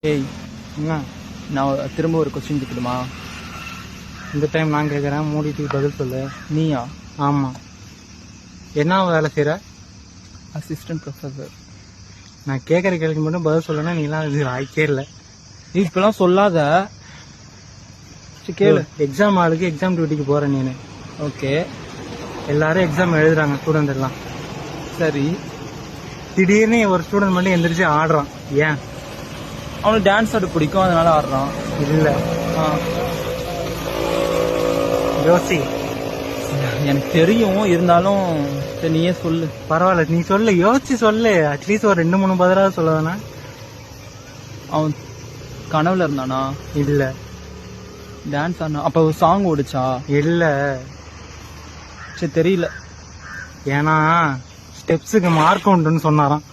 ஏய், என்ன நான் திரும்ப ஒரு கொஸ்டின் கேட்கணுமா? இந்த டைம் நான் கேட்குறேன், மூடிட்டு பதில் சொல்லு. நீயா? ஆமாம். என்ன வேலை செய்கிற? Assistant professor. நான் கேட்குற கேள்விக்கு மட்டும் பதில் சொல்லணும். நீலாம் இது ஆய்க்கே இல்லை. இப்பெல்லாம் சொல்லாத. சரி கேளு. எக்ஸாம் ஆளுக்கு எக்ஸாம் டியூட்டிக்கு போகிறேன் நீனு. ஓகே எல்லாரும் எக்ஸாம் எழுதுறாங்க, ஸ்டூடெண்ட் எல்லாம். சரி. திடீர்னு ஒரு ஸ்டூடெண்ட் மட்டும் எந்திரிச்சு ஆடுறான். ஏன்? அவனுக்கு டான்ஸ் ஆட பிடிக்கும், அதனால ஆடுறான். இல்லை, ஆ, யோசி. எனக்கு தெரியும், இருந்தாலும் சரி நீயே சொல்லு. பரவாயில்ல, நீ சொல்லு, யோசிச்சு சொல்லு. அட்லீஸ்ட் ஒரு 2-3 பதிலாவது சொல்ல வேணா? அவன் கனவுல இருந்தானா? இல்லை. டான்ஸ் ஆடினா? அப்போ சாங் ஓடிச்சா? இல்லை, சரி தெரியல. ஏன்னா ஸ்டெப்ஸுக்கு மார்க் உண்டுன்னு சொன்னாராம்.